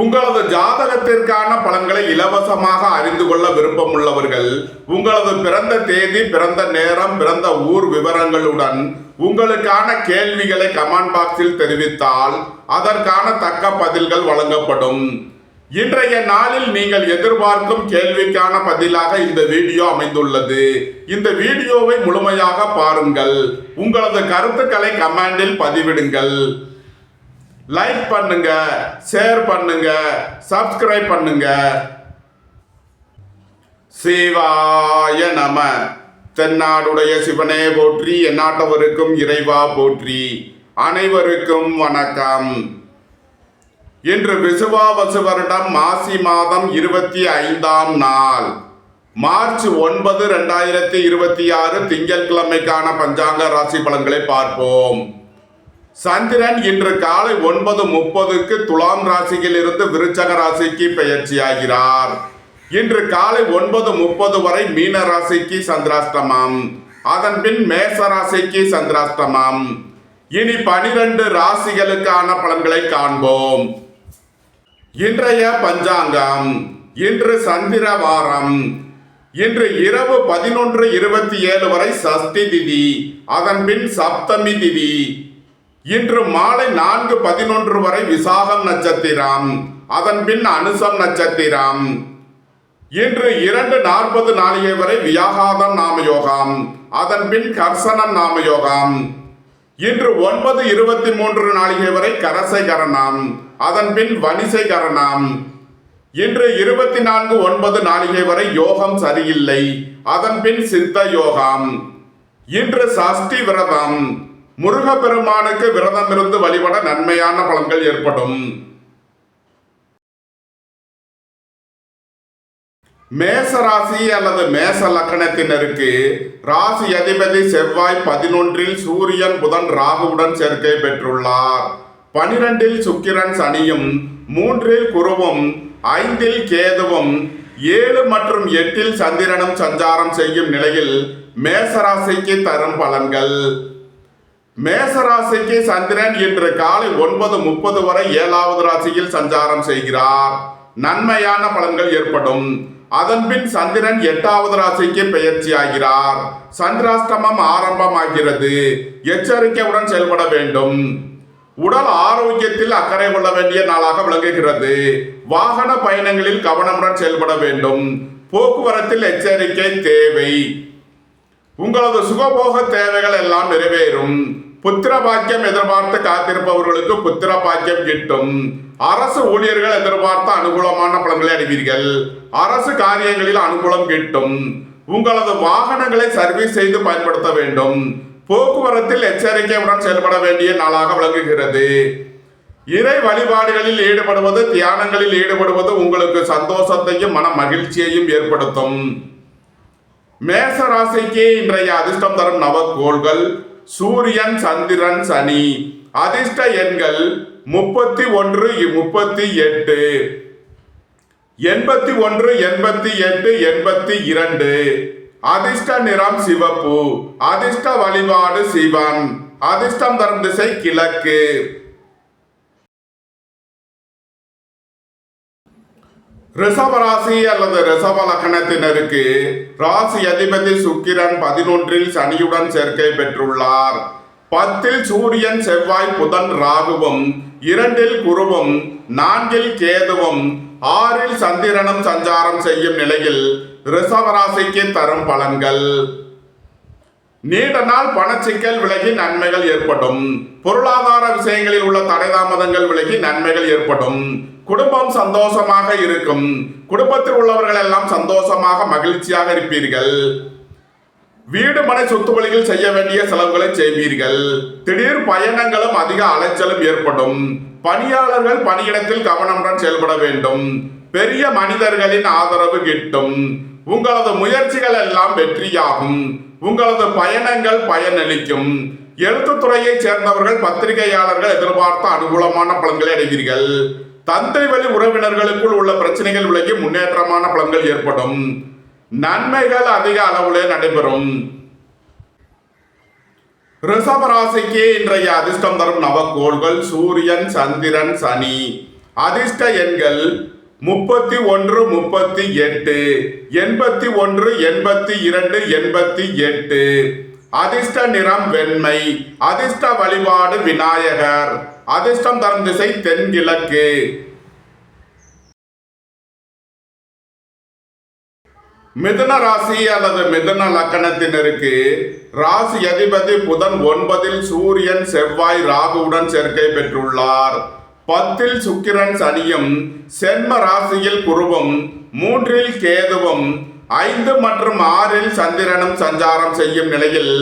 உங்களது ஜாதகத்திற்கான பலன்களை இலவசமாக அறிந்து கொள்ள விருப்பமுள்ளவர்கள் உங்களது பிறந்த தேதி, பிறந்த நேரம், பிறந்த ஊர் விவரங்களுடன் உங்களுக்கான கேள்விகளை கமெண்ட் பாக்ஸில் தெரிவித்தால் அதற்கான தக்க பதில்கள் வழங்கப்படும். இன்றைய நாளில் நீங்கள் எதிர்பார்க்கும் கேள்விக்கான பதிலாக இந்த வீடியோ அமைந்துள்ளது. இந்த வீடியோவை முழுமையாக பாருங்கள். உங்களது கருத்துக்களை கமெண்டில் பதிவிடுங்கள். லைக் பண்ணுங்க, ஷேர் பண்ணுங்க, சப்ஸ்கிரைப் பண்ணுங்க. சிவாய நம. தென்னாடுடைய சிவனே போற்றி, எந்நாட்டவருக்கும் இறைவா போற்றி. அனைவருக்கும் வணக்கம். இன்று விசுவாவசு வருடம் மாசி மாதம் 25ஆம் நாள், மார்ச் 9, 2026 திங்கட்கிழமைக்கான பஞ்சாங்க ராசி பலன்களை பார்ப்போம். சந்திரன் இன்று காலை 9:30க்கு துலாம் ராசியில் இருந்து விருச்சக ராசிக்கு பெயர்ச்சியாகிறார். இன்று காலை 9:30 வரை மீன ராசிக்கு சந்திராஷ்டமம், அதன் பின் மேச ராசிக்கு சந்திராஷ்டமம். இனி 12 ராசிகளுக்கான பலன்களை காண்போம். இன்றைய பஞ்சாங்கம். இன்று சந்திர வாரம். இன்று இரவு 11:27 வரை சஷ்டி திதி, அதன் பின் சப்தமி திதி. இன்று மாலை 4:11 வரை விசாகம் நட்சத்திரம், அதன் பின் அனுசம் நட்சத்திரம். இன்று 2:40 நாளிகை வரை வியாகாதம் நாமயோகம், அதன் பின் கர்சனம் நாமயோகம். இன்று 9:23 நாளிகை வரை கரசை கரணம், அதன் பின் வணிசை கரணம். இன்று 24:09 நாளிகை வரை யோகம் சரியில்லை, அதன் பின் சித்த யோகம். இன்று சஷ்டி விரதம். முருகப்பெருமானுக்கு விரதம் இருந்து வழிபட நன்மையான பலன்கள் ஏற்படும். மேச ராசி அல்லது மேச லக்னத்தினருக்கு ராசி அதிபதி செவ்வாய் 11இல் சூரியன், புதன், ராகுவுடன் சேர்க்கை பெற்றுள்ளார். 12இல் சுக்கிரன், சனியும், 3இல் குருவும், 5இல் கேதுவும், 7 மற்றும் 8இல் சந்திரனும் சஞ்சாரம் செய்யும் நிலையில் மேசராசிக்கு தரும் பலன்கள். மேசராசிக்கு சந்திரன் இன்று காலை 9:30 வரை 7வது ராசியில் சஞ்சாரம் செய்கிறார். நன்மையான பலன்கள் ஏற்படும். அதன்பின் சந்திரன் 8வது ராசிக்கு பெயர்ச்சி ஆகிறார். சந்திராஷ்டமம் ஆரம்பமாகிறது. எச்சரிக்கையுடன் செயல்பட வேண்டும். உடல் ஆரோக்கியத்தில் அக்கறை கொள்ள வேண்டிய நாளாக விளங்குகிறது. வாகன பயணங்களில் கவனமுடன் செயல்பட வேண்டும். போக்குவரத்தில் எச்சரிக்கை தேவை. உங்களது சுகபோக தேவைகள் எல்லாம் நிறைவேறும். புத்திர பாக்கியம் எதிர்பார்த்து காத்திருப்பவர்களுக்கு புத்திர பாக்கியம் கிட்டும். அரசு ஊழியர்கள் எதிர்பார்த்த அனுகூலமான பலன்களை அடைவீர்கள். அரசு காரியங்களில் அனுகூலம் கிட்டும். உங்களது வாகனங்களை சர்வீஸ் செய்து பயன்படுத்த வேண்டும். போக்குவரத்தில் எச்சரிக்கையுடன் செயல்பட வேண்டிய நாளாக விளங்குகிறது. இறை வழிபாடுகளில் ஈடுபடுவது, தியானங்களில் ஈடுபடுவது உங்களுக்கு சந்தோஷத்தையும் மன மகிழ்ச்சியையும் ஏற்படுத்தும். மேச ராசிக்கு இன்றைய அதிர்ஷ்டம் தரும் நவக்கோள்கள் சூரியன், சந்திரன், சனி. அதிர்ஷ்ட எண்கள் 31, 38, 81, 88, 82. அதிர்ஷ்ட நிறம் சிவப்பு. அதிர்ஷ்ட வழிபாடு சிவன். அதிர்ஷ்டம் தரும் திசை கிழக்கு. ரிஷபராசி அல்லது ரிஷப லக்னத்தினருக்கு ராசி அதிபதி சுக்கிரன் 11இல் சனியுடன் சேர்க்கை பெற்றுள்ளார். 10இல் சூரியன், செவ்வாய், புதன், ராகுவும், 2இல் குருவும், 4இல் கேதுவும், 6இல் சந்திரனும் சஞ்சாரம் செய்யும் நிலையில் ரிஷபராசிக்கு தரும் பலன்கள். நீண்ட நாள் பணச்சிக்கல் விலகி நன்மைகள் ஏற்படும். பொருளாதார விஷயங்களில் உள்ள தடை தாமதங்கள் விலகி நன்மைகள் ஏற்படும். குடும்பம் சந்தோஷமாக இருக்கும். குடும்பத்தில் உள்ளவர்கள் எல்லாம் சந்தோஷமாக மகிழ்ச்சியாக இருப்பீர்கள். வீடு மனை சொத்து வழியில் செய்ய வேண்டிய செலவுகளை செய்வீர்கள். திடீர் பயணங்களும் அதிக அலைச்சலும் ஏற்படும். பணியாளர்கள் பணியிடத்தில் கவனமுடன் செயல்பட வேண்டும். பெரிய மனிதர்களின் ஆதரவு கிட்டும். உங்களது முயற்சிகள் எல்லாம் வெற்றியாகும். உங்களது பயணங்கள் பயனளிக்கும். எழுத்துத்துறையை சேர்ந்தவர்கள், பத்திரிகையாளர்கள் எதிர்பார்த்த அனுகூலமான பலன்களை அடைவீர்கள். தந்தை வழி உறவினர்களுக்குள் உள்ள பிரச்சனைகள் விலகி முன்னேற்றமான பலன்கள் ஏற்படும். நன்மைகள் அதிக அளவிலே நடைபெறும். ரிஷப ராசிக்கு இன்றைய அதிர்ஷ்டம் தரும் நவக்கோள்கள் சூரியன், சந்திரன், சனி. அதிர்ஷ்ட எண்கள் 31, 38, 81, 82, 88. அதிர்ஷ்ட நிறம் வெண்மை. அதிர்ஷ்ட வழிபாடு விநாயகர். அதிர்ஷ்டம் தரும் திசை தென்கிழக்கு. மிதுன ராசி அல்லது மிதுன லக்கணத்தினருக்கு ராசி அதிபதி புதன் 9 சூரியன் செவ்வாய் ராகுவுடன் சேர்க்கை பெற்றுள்ளார். 10 சுக்கிரன் சனியும் சென்ம ராசியில் குருவும் 3 கேதுவும் 5 மற்றும் 6 சந்திரனும் சஞ்சாரம் செய்யும் நிலையில்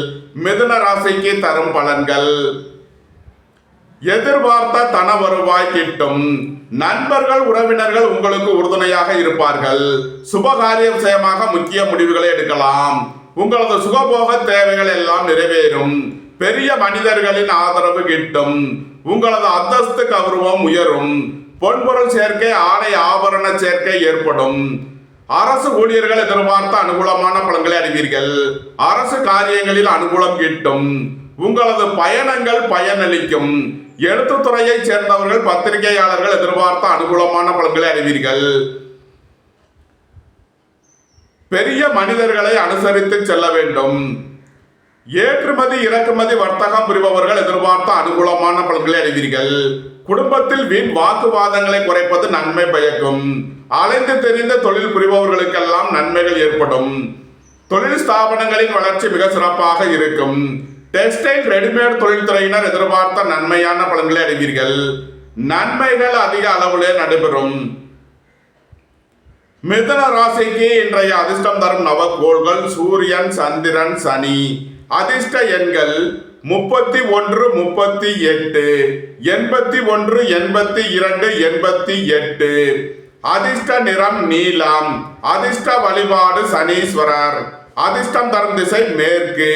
மிதுன ராசிக்கு தரும் பலன்கள். எதிர்பார்த்த தன வருவாய் கிட்டும். நண்பர்கள் உறவினர்கள் உங்களுக்கு உறுதுணையாக இருப்பார்கள். சுபகாரிய விஷயமாக முக்கிய முடிவுகளை எடுக்கலாம். உங்களது சுகபோக தேவைகள் எல்லாம் நிறைவேறும். பெரிய மனிதர்களின் ஆதரவு கிட்டும். உங்களது அந்தஸ்து கௌரவம் உயரும். பொன்பொருள் சேர்க்கை ஆடை ஆபரண சேர்க்கை ஏற்படும். அரசு ஊழியர்கள் எதிர்பார்த்த அனுகூலமான பலன்களை அடைவீர்கள். அரசு காரியங்களில் அனுகூலம் கிட்டும். உங்களது பயணங்கள் பயனளிக்கும். எழுத்துத்துறையை சேர்ந்தவர்கள் பத்திரிகையாளர்கள் எதிர்பார்த்த அனுகூலமான பலன்களை அடைவீர்கள். பெரிய மனிதர்களை அனுசரித்து செல்ல வேண்டும். ஏற்றுமதி இறக்குமதி வர்த்தகம் புரிபவர்கள் எதிர்பார்த்த அனுகூலமான பலன்களை அடைவீர்கள். குடும்பத்தில் வீண் வாக்குவாதங்களை குறைப்பது நன்மை பயக்கும். அலைந்து தெரிந்த தொழில் புரிபவர்களுக்கெல்லாம் நன்மைகள் ஏற்படும். தொழில் ஸ்தாபனங்களின் வளர்ச்சி மிக சிறப்பாக இருக்கும். டெக்ஸ்டைல் ரெடிமேட் தொழில்துறையினர் எதிர்பார்த்த நன்மையான பலன்களை அடைவீர்கள். நன்மைகள் அதிக அளவிலே நடைபெறும். மிதுன ராசிக்கு இன்றைய அதிர்ஷ்டம் தரும் நவக்கோள்கள் சூரியன் சந்திரன் சனி. அதிர்ஷ்ட எண்கள் 31, 38, 81, 82, 88. அதிர்ஷ்ட நிறம் நீலம். அதிர்ஷ்ட வழிபாடு சனீஸ்வரர். அதிர்ஷ்டம் தரும் திசை மேற்கு.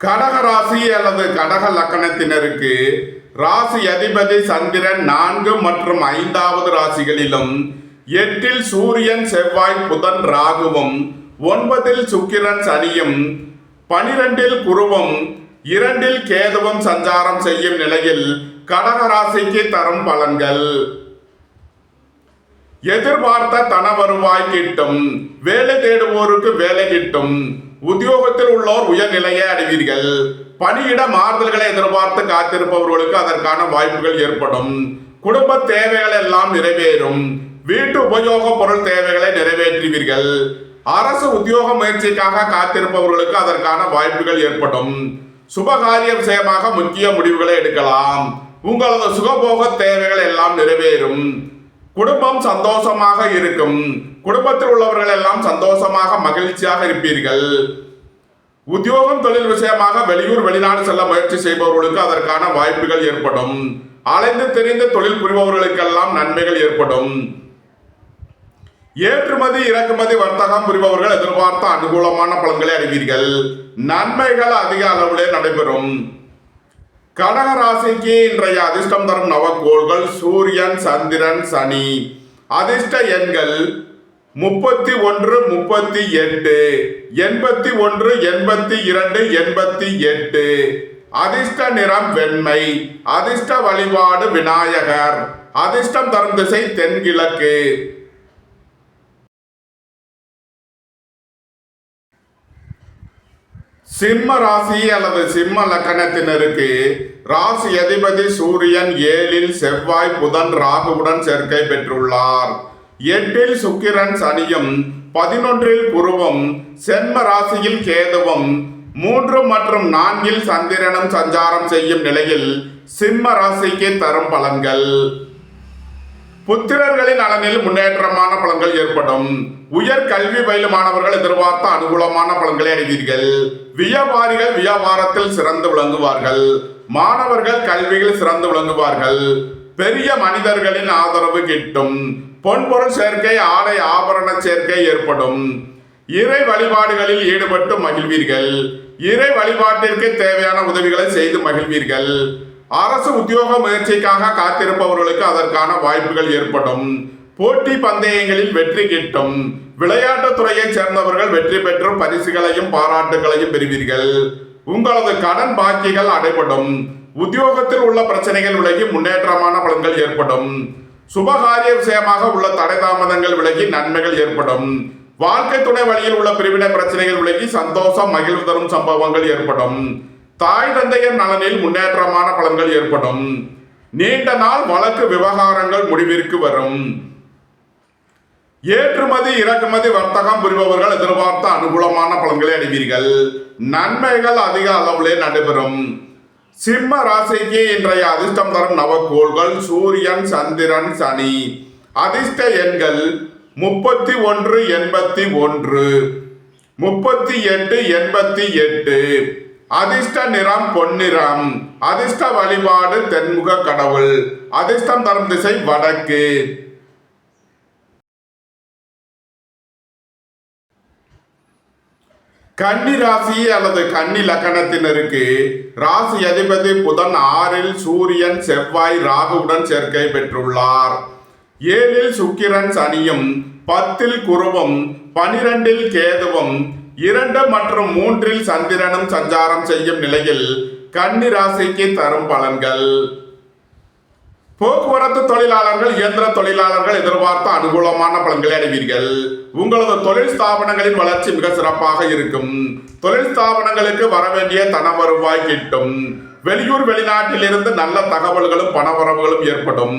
கடக ராசி அல்லது கடக லக்கணத்தினருக்கு ராசி அதிபதி சந்திரன் 4 மற்றும் 5வது ராசிகளிலும் 8 சூரியன் செவ்வாய் புதன் ராகுவும் 9 சுக்கிரன் சனியும் 12 குருவும் 2 கேதுவும் சஞ்சாரம் செய்யும் நிலையில் கடக ராசிக்கு தரும் பலன்கள். எதிர்பார்த்த தன வருவாய் கிட்டும். வேலை தேடுவோருக்கு வேலை கிட்டும். உத்தியோகத்தில் உள்ளோர் உயர்நிலையை அடைவீர்கள். பணியிட மாறுதல்களை எதிர்பார்த்து காத்திருப்பவர்களுக்கு அதற்கான வாய்ப்புகள் ஏற்படும். குடும்ப தேவைகள் எல்லாம் நிறைவேறும். வீட்டு உபயோக பொருள் தேவைகளை நிறைவேற்றுவீர்கள். அரசு உத்தியோக முயற்சிக்காக காத்திருப்பவர்களுக்கு அதற்கான வாய்ப்புகள் ஏற்படும். சுபகாரிய விஷயமாக முக்கிய முடிவுகளை எடுக்கலாம். உங்களது சுகபோக தேவைகள் எல்லாம் நிறைவேறும். குடும்பம் சந்தோஷமாக இருக்கும். குடும்பத்தில் உள்ளவர்கள் எல்லாம் சந்தோஷமாக மகிழ்ச்சியாக இருப்பீர்கள். உத்தியோகம் தொழில் விஷயமாக வெளியூர் வெளிநாடு செல்ல முயற்சி செய்பவர்களுக்கு அதற்கான வாய்ப்புகள் ஏற்படும். அலைந்து தெரிந்து தொழில் புரிபவர்களுக்கெல்லாம் நன்மைகள் ஏற்படும். ஏற்றுமதி இறக்குமதி வர்த்தகம் புரிபவர்கள் எதிர்பார்த்த அனுகூலமான பலன்களை அடைவீர்கள். நன்மைகள் அதிக அளவிலே நடைபெறும். கடக ராசிக்கு இன்றைய அதிர்ஷ்டம் தரும் நவக்கோள்கள் சூரியன் சந்திரன் சனி. அதிர்ஷ்ட எண்கள் 31, 38, 81, 82, 88. அதிர்ஷ்ட நிறம் வெண்மை. அதிர்ஷ்ட வழிபாடு விநாயகர். அதிர்ஷ்டம் தரும் திசை தென்கிழக்கு. சிம்ம ராசி அல்லது சிம்ம லக்கணத்தினருக்கு ராசி அதிபதி சூரியன் 7 செவ்வாய் புதன் ராகுவுடன் சேர்க்கை பெற்றுள்ளார். 8 சுக்கிரன் சனியும் 11 குருவும் சென்ம ராசியில் கேதுவும் 3 மற்றும் 4 சந்திரனும் சஞ்சாரம் செய்யும் நிலையில் சிம்ம ராசிக்கு தரும் பலன்கள். புத்திரர்களின் நலனில் முன்னேற்றமான பலன்கள் ஏற்படும். உயர் கல்வி பயிலும் மாணவர்கள் எதிர்பார்த்த அனுகூலமான பலன்களை அடைவீர்கள். வியாபாரிகள் வியாபாரத்தில் சிறந்து விளங்குவார்கள். மாணவர்கள் கல்வியில் சிறந்து விளங்குவார்கள். பெரிய மனிதர்களின் ஆதரவு கிட்டும். பொன்பொருள் சேர்க்கை ஆடை ஆபரண சேர்க்கை ஏற்படும். இறை வழிபாடுகளில் ஈடுபட்டு மகிழ்வீர்கள். இறை வழிபாட்டிற்கு தேவையான உதவிகளை செய்து மகிழ்வீர்கள். அரசு உத்தியோக முயற்சிக்காக காத்திருப்பவர்களுக்கு அதற்கான வாய்ப்புகள் ஏற்படும். போட்டி பந்தயங்களில் வெற்றி கிட்டும். விளையாட்டுத் துறையைச் சேர்ந்தவர்கள் வெற்றி பெற்று பரிசுகளையும் பாராட்டுகளையும் பெறுவீர்கள். உங்களது கடன் பாக்கிகள் அடைபடும். உத்தியோகத்தில் உள்ள பிரச்சனைகள் விலகி முன்னேற்றமான பலன்கள் ஏற்படும். சுபகாரிய விஷயமாக உள்ள தடை தாமதங்கள் விலகி நன்மைகள் ஏற்படும். வாழ்க்கை துணை வழியில் உள்ள பிரிவினை பிரச்சனைகள் விலகி சந்தோஷம் மகிழ்வு தரும் சம்பவங்கள் ஏற்படும். தாய் தந்தையர் நலனில் முன்னேற்றமான பலன்கள் ஏற்படும். நீண்ட நாள் வழக்கு விவகாரங்கள் முடிவிற்கு வரும். ஏற்றுமதி இறக்குமதி வர்த்தகம் புரிபவர்கள் எதிர்பார்த்த அனுகூலமான பலன்களை அடைவீர்கள். நன்மைகள் அதிக அளவிலே நடைபெறும். சிம்ம ராசிக்கு இன்றைய அதிர்ஷ்டம் தரும் நவக்கோள்கள் சூரியன், சந்திரன், சனி. அதிர்ஷ்ட எண்கள் 31, 81, 38, 88. அதிர்ஷ்ட நிறம் பொன்னிறம். அதிர்ஷ்ட வழிபாடு தென்முக கடவுள். அதிர்ஷ்டம் தரும் திசை வடக்கு. கன்னி ராசி அல்லது கன்னி லக்கணத்தினருக்கு ராசி அதிபதி புதன் 6ல் சூரியன், செவ்வாய், ராகுவுடன் சேர்க்கை பெற்றுள்ளார். 7ல் சுக்கிரன், சனியும், 10ல் குருவும், 12ல் கேதுவும், 2 மற்றும் 3ல் சந்திரனும் சஞ்சாரம் செய்யும் நிலையில் கன்னி ராசிக்கு தரும் பலன்கள். போக்குவரத்து தொழிலாளர்கள், இயந்திர தொழிலாளர்கள் எதிர்பார்த்த அனுகூலமான பலன்களை அடைவீர்கள். உங்களது தொழில் ஸ்தாபனங்களின் வளர்ச்சி மிக சிறப்பாக இருக்கும். தொழில் ஸ்தாபனங்களுக்கு வரவேண்டிய தன வருவாய் கிட்டும். வெளியூர் வெளிநாட்டில் இருந்து நல்ல தகவல்களும் பணவரவுகளும் ஏற்படும்.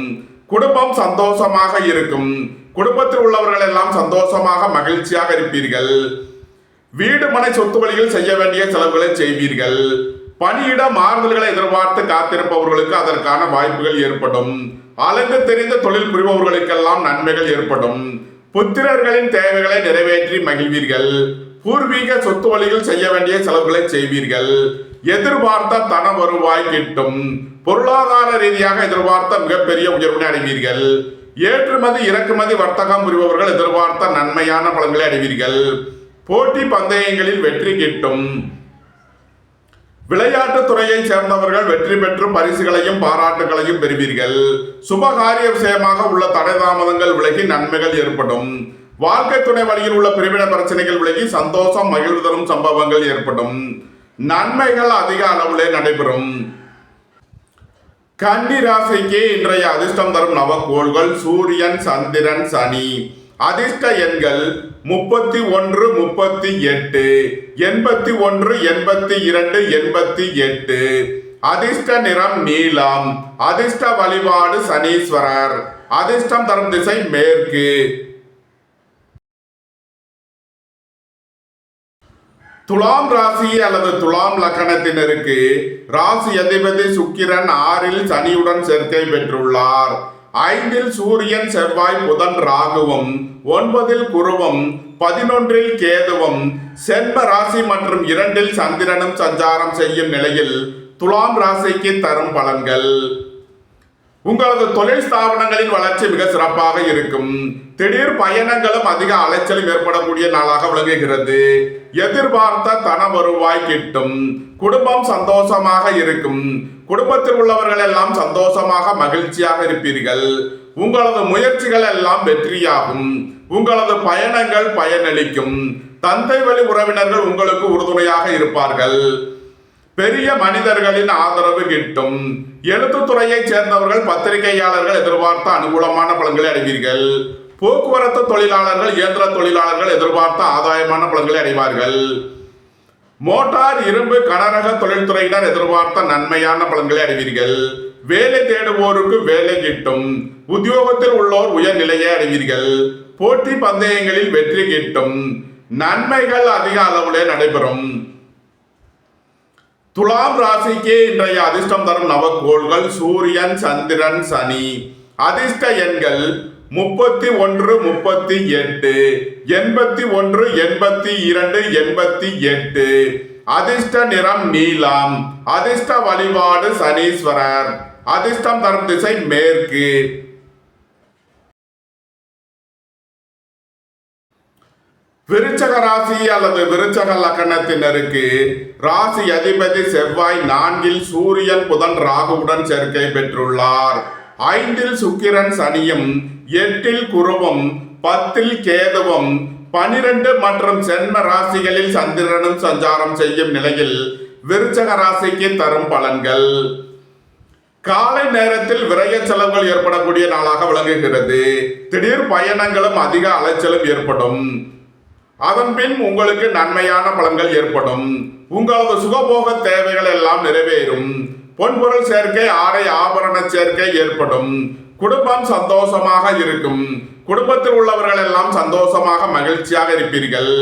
குடும்பம் சந்தோஷமாக இருக்கும். குடும்பத்தில் உள்ளவர்கள் எல்லாம் சந்தோஷமாக மகிழ்ச்சியாக இருப்பீர்கள். வீடு மனை சொத்து வழியில் செய்ய வேண்டிய செலவுகளை செய்வீர்கள். பணியிட மாறுதல்களை எதிர்பார்த்து காத்திருப்பவர்களுக்கு அதற்கான வாய்ப்புகள் ஏற்படும். அலைந்து தெரிந்த தொழில் புரிபவர்களுக்கெல்லாம் நன்மைகள் ஏற்படும். புத்திரர்களின் தேவைகளை நிறைவேற்றி மகிழ்வீர்கள். பூர்வீக சொத்து வழியில் செய்ய வேண்டிய செலவுகளை செய்வீர்கள். எதிர்பார்த்த தன வருவாய் கிட்டும். பொருளாதார ரீதியாக எதிர்பார்த்த மிகப்பெரிய உயர்வினை அடைவீர்கள். ஏற்றுமதி இறக்குமதி வர்த்தகம் புரிபவர்கள் எதிர்பார்த்த நன்மையான பலன்களை அடைவீர்கள். போட்டி பந்தயங்களில் வெற்றி கிட்டும். விளையாட்டு துறையை சேர்ந்தவர்கள் வெற்றி பெற்று பரிசுகளையும் பாராட்டுகளையும் பெறுவீர்கள். சுபகாரிய விஷயமாக உள்ள தடை தாமதங்கள் விலகி நன்மைகள் ஏற்படும். வாழ்க்கை துணை வழியில் உள்ள பிரிவினை பிரச்சனைகள் விலகி சந்தோஷம் மகிழ்வு தரும் சம்பவங்கள் ஏற்படும். நன்மைகள் அதிக அளவிலே நடைபெறும். கன்னி ராசிக்கு இன்றைய அதிர்ஷ்டம் தரும் நவக்கோள்கள் சூரியன், சந்திரன், சனி. அதிர்ஷ்ட எண்கள் 31, 38, 81, 82, 88. அதிர்ஷ்ட நிறம் நீலம். அதிர்ஷ்ட வழிபாடு சனீஸ்வரர். அதிர்ஷ்டம் தரும் திசை மேற்கு. துலாம் ராசி அல்லது துலாம் லக்கணத்தினருக்கு ராசி அதிபதி சுக்கிரன் 6ல் சனியுடன் சேர்க்கை பெற்றுள்ளார். 5ல் சூரியன், செவ்வாய், புதன், ராகுவும், 9ல் குருவும், 11ல் கேதுவும், சென்ம ராசி மற்றும் 2ல் சந்திரனும் சஞ்சாரம் செய்யும் நிலையில் துலாம் ராசிக்கு தரும் பலன்கள். உங்களது தொழில் ஸ்தாபனங்களின் வளர்ச்சி மிக சிறப்பாக இருக்கும். திடீர் பயணங்களும் அதிக அலைச்சலும் ஏற்படக்கூடிய நாளாக விளங்குகிறது. எதிர்பார்த்த தன வருவாய் கிட்டும். குடும்பம் சந்தோஷமாக இருக்கும். குடும்பத்தில் உள்ளவர்கள் எல்லாம் சந்தோஷமாக மகிழ்ச்சியாக இருப்பீர்கள். உங்களது முயற்சிகள் எல்லாம் வெற்றியாகும். உங்களது பயணங்கள் பயனளிக்கும். தந்தை வழி உறவினர்கள் உங்களுக்கு உறுதுணையாக இருப்பார்கள். பெரிய மனிதர்களின் ஆதரவு கிட்டும். எழுத்துத்துறையை சேர்ந்தவர்கள், பத்திரிகையாளர்கள் எதிர்பார்த்த அனுகூலமான பலன்களை அடைவீர்கள். போக்குவரத்து தொழிலாளர்கள், இயந்திர தொழிலாளர்கள் எதிர்பார்த்த ஆதாயமான பலன்களை அடைவார்கள். மோட்டார், இரும்பு, கனரக தொழில்துறையினர் எதிர்பார்த்த நன்மையான பலன்களை அடைவீர்கள். வேலை தேடுவோருக்கு வேலை கிட்டும். உத்தியோகத்தில் உள்ளோர் உயர்நிலையை அடைவீர்கள். போட்டி பந்தயங்களில் வெற்றி கிட்டும். நன்மைகள் அதிக அளவிலே நடைபெறும். துலாம் ராசிக்கு இன்றைய அதிர்ஷ்டம் தரும் நவக்கோள்கள் சூரியன், சந்திரன், சனி. அதிர்ஷ்ட எண்கள் 31, 38, 81, 82, 88. அதிர்ஷ்ட நிறம் நீலம். அதிர்ஷ்ட வழிபாடு சனீஸ்வரர். அதிர்ஷ்டம் தரும் திசை மேற்கு. விருச்சக ராசி அல்லது விருச்சக லக்கணத்தினருக்கு ராசி அதிபதி செவ்வாய் 4ல் சூரியன், புதன், ராகுவுடன் சேர்க்கை பெற்றுள்ளார். 5ல் சுக்கிரன், சனியும், 8ல் குருவும், 10ல் கேதுவும், 12 மற்றும் சென்ம ராசிகளில் சந்திரனும் சஞ்சாரம் செய்யும் நிலையில் விருச்சக ராசிக்கு தரும் பலன்கள். காலை நேரத்தில் விரய செலவுகள் ஏற்படக்கூடிய நாளாக விளங்குகிறது. திடீர் பயணங்களும் அதிக அலைச்சலும் ஏற்படும். அதன் பின் உங்களுக்கு நன்மையான பலன்கள் ஏற்படும். உங்களது சுகபோக தேவைகள் எல்லாம் நிறைவேறும். பொன்பொருள் சேர்க்கை, ஆடை ஆபரண சேர்க்கை ஏற்படும். குடும்பம் சந்தோஷமாக இருக்கும். குடும்பத்தில் உள்ளவர்கள் எல்லாம் சந்தோஷமாக மகிழ்ச்சியாக இருப்பீர்கள்.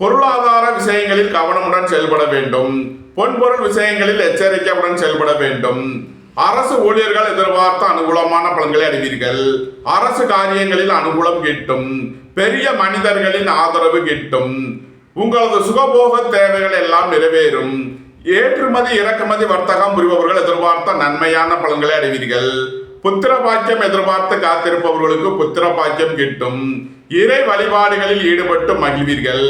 பொருளாதார விஷயங்களில் கவனமுடன் செயல்பட வேண்டும். பொன்பொருள் விஷயங்களில் எச்சரிக்கையுடன் செயல்பட வேண்டும். அரசு ஊழியர்கள் எதிர்பார்த்த அனுகூலமான பலன்களை அடைவீர்கள். அரசு காரியங்களில் அனுகூலம் கிட்டும். பெரிய மனிதர்களின் ஆதரவு கிட்டும். உங்களது சுகபோக தேவைகள் எல்லாம் நிறைவேறும். ஏற்றுமதி இறக்குமதி வர்த்தகம் புரிபவர்கள் எதிர்பார்த்த நன்மையான பலன்களை அடைவீர்கள். புத்திர பாக்கியம் எதிர்பார்த்து காத்திருப்பவர்களுக்கு புத்திர பாக்கியம் கிட்டும். இறை வழிபாடுகளில் ஈடுபட்டு மகிழ்வீர்கள்.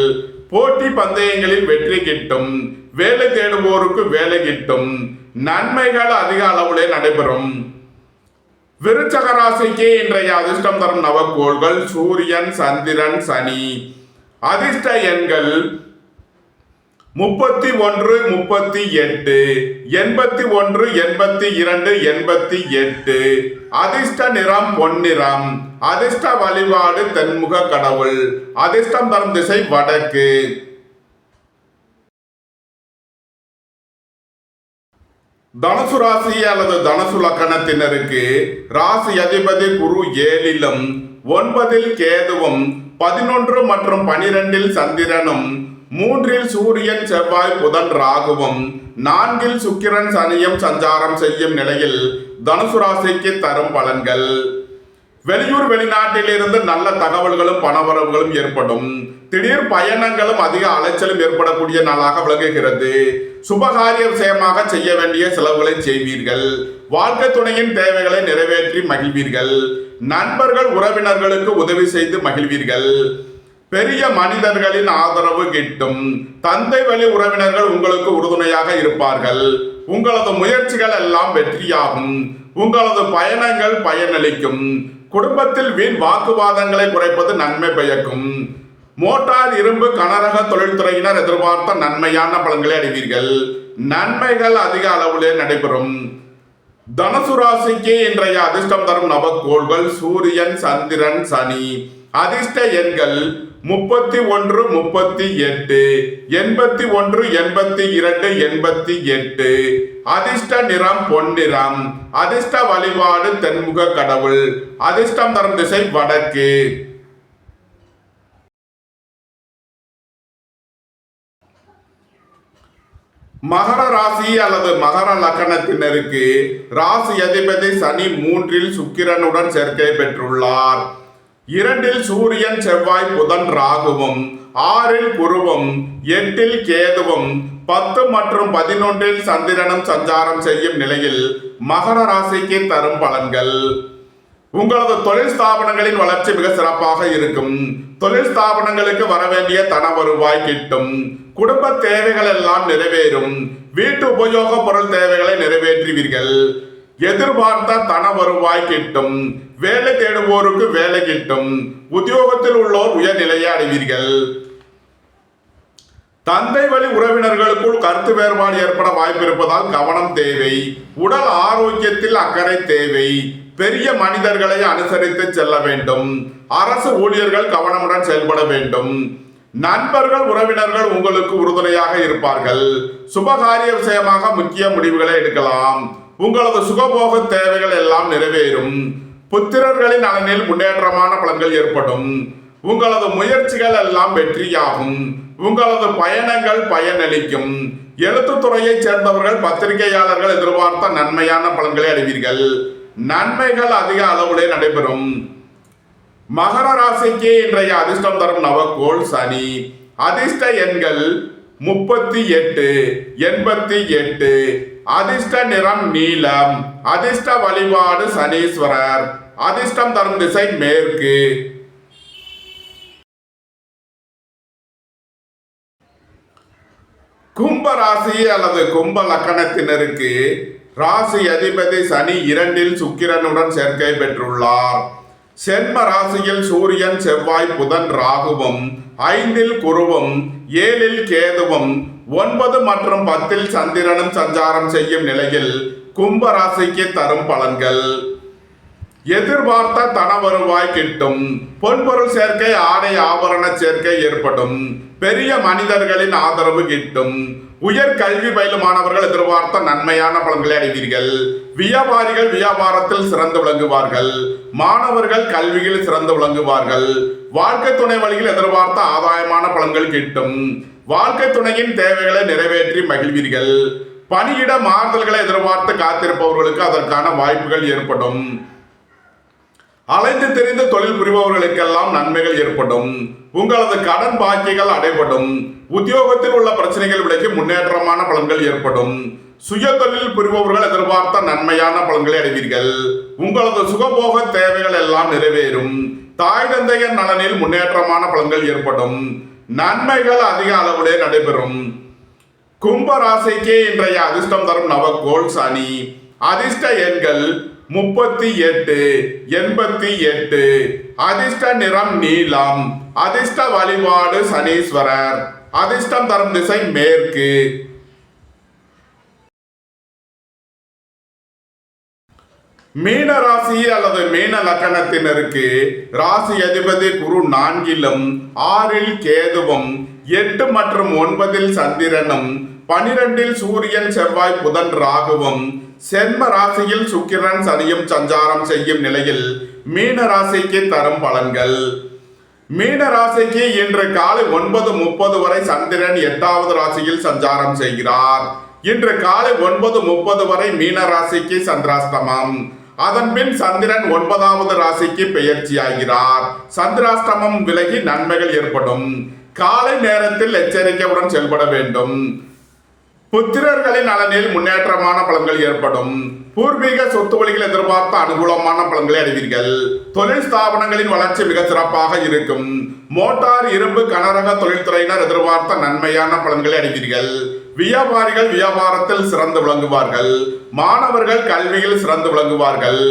போட்டி பந்தயங்களில் வெற்றி கிட்டும். வேலை தேடுவோருக்கு வேலை கிட்டும். நன்மைகள் அதிக அளவிலே நடைபெறும். விருச்சக ராசிக்கு இன்றைய அதிர்ஷ்டம் தரும் நவக்கோள்கள் சூரியன், சந்திரன், சனி. அதிர்ஷ்ட எண்கள் 31, 38, 81, 82, 88. அதிர்ஷ்ட நிறம் பொன்னிறம். அதிர்ஷ்ட வழிபாடு தென்முக கடவுள். அதிர்ஷ்டம் தரும் திசை வடக்கு. தனுசு ராசி அல்லது தனுசு லக்கணத்தினருக்கு ராசி அதிபதி குரு 7லும் 9ல் கேதுவும் 11 மற்றும் 12ல் சந்திரனும் 3ல் சூரியன், செவ்வாய், புதன், ராகுவும் 4ல் சுக்கிரன், சனியும் சஞ்சாரம் செய்யும் நிலையில் தனுசு ராசிக்கு தரும் பலன்கள். வெளியூர் வெளிநாட்டில் இருந்து நல்ல தகவல்களும் பணவரவுகளும் ஏற்படும். திடீர் பயணங்களும் அதிக அலைச்சலும் ஏற்படக்கூடிய நாளாக விளங்குகிறது. சுபகாரிய விஷயமாக செய்ய வேண்டிய செலவுகளை செய்வீர்கள். வாழ்க்கை துணையின் தேவைகளை நிறைவேற்றி மகிழ்வீர்கள். நண்பர்கள் உறவினர்களுக்கு உதவி செய்து மகிழ்வீர்கள். பெரிய மனிதர்களின் ஆதரவு கிட்டும். தந்தை வழி உறவினர்கள் உங்களுக்கு உறுதுணையாக இருப்பார்கள். உங்களது முயற்சிகள் எல்லாம் வெற்றியாகும். உங்களது பயணங்கள் பயனளிக்கும். குடும்பத்தில் வீண் வாக்குவாதங்களை குறைப்பது நன்மை பயக்கும். மோட்டார், இரும்பு, கனரக தொழில்துறையினர் எதிர்பார்த்த நன்மையான பலன்களை அடைவீர்கள். நன்மைகள் அதிக அளவிலே நடைபெறும். தனுசு ராசிக்கு இன்றைய அதிர்ஷ்டம் தரும் நவக்கோள்கள் சூரியன், சந்திரன், சனி. அதிர்ஷ்ட எண்கள் 31, 38, 81, 82, 88. அதிர்ஷ்ட நிறம் பொன்னிறம். அதிர்ஷ்ட வழிபாடு தென்முக கடவுள். அதிர்ஷ்டம் தரும் திசை வடக்கு. மகர ராசி அல்லது மகர லக்கணத்தினருக்கு ராசி அதிபதி சனி 3ல் சுக்கிரனுடன் சேர்க்கை பெற்றுள்ளார். 2ல் சூரியன், செவ்வாய், புதன், ராகுவும் 6ல் குருவும் 8ல் கேதுவும் 10 மற்றும் 11ல் சந்திரனும் சஞ்சாரம் செய்யும் நிலையில் மகர ராசிக்கு தரும் பலன்கள். உங்களது தொழில் ஸ்தாபனங்களின் வளர்ச்சி மிக சிறப்பாக இருக்கும். தொழில் ஸ்தாபனங்களுக்கு வரவேண்டிய தன வருவாய் கிட்டும். குடும்ப தேவைகள் எல்லாம் நிறைவேறும். வீட்டு உபயோக பொருள் தேவைகளை நிறைவேற்றுவீர்கள். எதிர்பார்த்த தன வருவாய் கிட்டும். வேலை தேடுவோருக்கு வேலை கிட்டும். உத்தியோகத்தில் உள்ளோர் உயர்நிலையை அடைவீர்கள். தந்தை வழி உறவினர்களுக்குள் கருத்து வேறுபாடு ஏற்பட வாய்ப்பு இருப்பதால் கவனம் தேவை. உடல் ஆரோக்கியத்தில் அக்கறை தேவை. பெரிய மனிதர்களை அனுசரித்து செல்ல வேண்டும். அரசு ஊழியர்கள் கவனமுடன் செயல்பட வேண்டும். நண்பர்கள் உறவினர்கள் உங்களுக்கு உறுதுணையாக இருப்பார்கள். சுபகாரிய விஷயமாக முக்கிய முடிவுகளை எடுக்கலாம். உங்களது சுகபோக தேவைகள் எல்லாம் நிறைவேறும். புத்திரர்களின் நலனில் முன்னேற்றமான பலன்கள் ஏற்படும். உங்களது முயற்சிகள் எல்லாம் வெற்றியாகும். உங்களது பயணங்கள் பயனளிக்கும். எழுத்துத்துறையைச் சேர்ந்தவர்கள், பத்திரிகையாளர்கள் எதிர்பார்த்த நன்மையான பலன்களை அடைவீர்கள். நன்மைகள் அதிக அளவிலே நடைபெறும். மகர ராசிக்கு இன்றைய அதிர்ஷ்டம் தரும் நவக்கோள் சனி. அதிர்ஷ்ட எண்கள் 38, 88. அதிர்ஷ்ட நிறம் நீலம். அதிர்ஷ்ட வழிபாடு சனீஸ்வரர். அதிர்ஷ்டம் தரும் திசை மேற்கு. கும்ப ராசி அல்லது கும்ப லக்கணத்தினருக்கு ராசி அதிபதி சனி 2ல் சுக்கிரனுடன் சேர்க்கை பெற்றுள்ளார். சென்ம ராசியில் சூரியன், செவ்வாய், புதன், ராகுவும் 5ல் குருவும் 7ல் கேதுவும் 9 மற்றும் 10 சந்திரனும் சஞ்சாரம் செய்யும் நிலையில் கும்ப ராசிக்கு தரும் பலன்கள். எதிர்பார்த்த தன வருவாய் கிட்டும். பொன்பொருள் சேர்க்கை, ஆடை ஆபரண சேர்க்கை ஏற்படும். பெரிய மனிதர்களின் ஆதரவு கிட்டும். உயர் கல்வி பயிலும் மாணவர்கள் எதிர்பார்த்த நன்மையான பலன்களை அடைவீர்கள். வியாபாரிகள் வியாபாரத்தில் சிறந்து விளங்குவார்கள். மாணவர்கள் கல்வியில் சிறந்து விளங்குவார்கள். வாழ்க்கை துணை வழியில் எதிர்பார்த்த ஆதாயமான பலன்கள் கிட்டும். வாழ்க்கை துணையின் தேவைகளை நிறைவேற்றி மகிழ்வீர்கள். பணியிட மாறுதல்களை எதிர்பார்த்து காத்திருப்பவர்களுக்கு அதற்கான வாய்ப்புகள் ஏற்படும். அலைந்து தெரிந்து தொழில் புரிபவர்களுக்கெல்லாம் நன்மைகள் ஏற்படும். உங்களது கடன் பாக்கிகள் அடைபடும். உத்தியோகத்தில் உள்ள பிரச்சனைகள் விலகி முன்னேற்றமான பலன்கள் ஏற்படும். சுய தொழில் புரிபவர்கள் எதிர்பார்த்த நன்மையான பலன்களை அடைவீர்கள். உங்களது சுகபோக தேவைகள் எல்லாம் நிறைவேறும். தாய் தந்தையர் நலனில் முன்னேற்றமான பலன்கள் ஏற்படும். நன்மைகள் அதிக அளவிலே நடைபெறும். கும்ப ராசிக்கு இன்றைய அதிர்ஷ்டம் தரும் நவக்கோள் சனி. அதிர்ஷ்ட எண்கள் 38, 88. அதிர்ஷ்ட நிறம் நீலம். அதிர்ஷ்ட வழிபாடு சனீஸ்வரர். அதிர்ஷ்டம் தரும் திசை மேற்கு. மீன ராசி அல்லது மீன லக்கணத்தினருக்கு ராசி அதிபதி குரு 4லும் 6ல் கேதுவும் 8 மற்றும் 9ல் சந்திரனும் 12ல் சூரியன் செவ்வாய் புதன் ராகுவும் சென்ம ராசியில் சுக்கிரன் சனியும் சஞ்சாரம் செய்யும் நிலையில் மீன ராசிக்கு தரும் பலன்கள். மீன ராசிக்கு இன்று காலை 9:30 வரை சந்திரன் 8வது ராசியில் சஞ்சாரம் செய்கிறார். இன்று காலை 9:30 வரை மீன ராசிக்கு சந்திராஷ்டமம். அதன் பின் சந்திரன் 9வது ராசிக்கு பெயர்ச்சியாகிறார். சந்திராஷ்டமம் விலகி நன்மைகள் ஏற்படும். காலை நேரத்தில் எச்சரிக்கையுடன் செயல்பட வேண்டும். புத்திரர்களின் நலனில் முன்னேற்றமான பலன்கள் ஏற்படும். பூர்வீக சொத்து வழிகள் எதிர்பார்த்த அனுகூலமான பலன்களை அடைவீர்கள். தொழில் ஸ்தாபனங்களின் வளர்ச்சி மிக சிறப்பாக இருக்கும். மோட்டார், இரும்பு, கனரக தொழில்துறையினர் எதிர்பார்த்த நன்மையான பலன்களை அடைவீர்கள். வியாபாரிகள் வியாபாரத்தில் சிறந்து விளங்குவார்கள். மாணவர்கள் கல்வியில் சிறந்து விளங்குவார்கள்.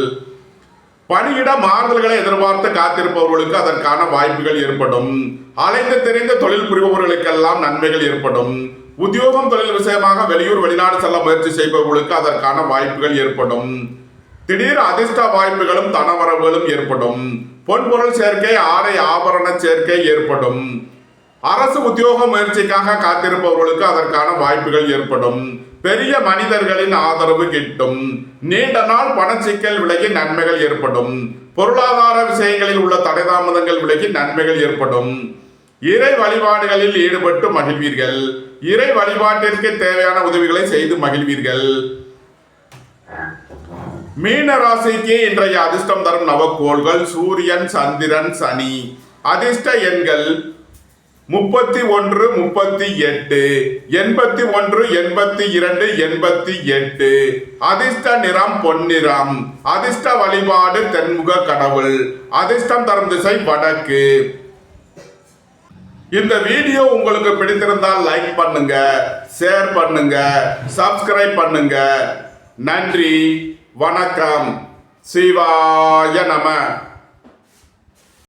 பணியிட மாறுதல்களை எதிர்பார்த்து காத்திருப்பவர்களுக்கு அதற்கான வாய்ப்புகள் ஏற்படும். அலைந்து தெரிந்த தொழில் புரிபவர்களுக்கெல்லாம் நன்மைகள் ஏற்படும். உத்தியோகம் தொழில் விஷயமாக வெளியூர் வெளிநாடு செல்ல முயற்சி செய்பவர்களுக்கு அதற்கான வாய்ப்புகள் ஏற்படும். திடீர் அதிர்ஷ்ட வாய்ப்புகளும் தனவரவுகளும் ஏற்படும். பொன்பொருள் சேர்க்கை, ஆடை ஆபரண சேர்க்கை ஏற்படும். அரசு உத்தியோக முயற்சிக்காக காத்திருப்பவர்களுக்கு அதற்கான வாய்ப்புகள் ஏற்படும். பெரிய மனிதர்களின் ஆதரவு கிட்டும். நீண்ட நாள் பணச்சிக்கல் விலகி நன்மைகள் ஏற்படும். பொருளாதார விஷயங்களில் உள்ள தடைதாமதங்கள் விலகி நன்மைகள் ஏற்படும். இறை வழிபாடுகளில் ஈடுபட்டு மகிழ்வீர்கள். இறை வழிபாட்டிற்கு தேவையான உதவிகளை செய்து மகிழ்வீர்கள். மீன ராசிக்கு இன்றைய அதிர்ஷ்டம் தரும் நவக்கோள்கள் சூரியன், சந்திரன், சனி. அதிர்ஷ்ட எண்கள் 31, 38, 81, 82, 88. அதிர்ஷ்ட நிறம் பொன்னிறம். அதிர்ஷ்ட வழிபாடு தென்முக கடவுள். அதிர்ஷ்டம் தரும் திசை வடக்கு. இந்த வீடியோ உங்களுக்கு பிடித்திருந்தால் லைக் பண்ணுங்க, ஷேர் பண்ணுங்க, சப்ஸ்கிரைப் பண்ணுங்க. நன்றி, வணக்கம். சிவாய நம.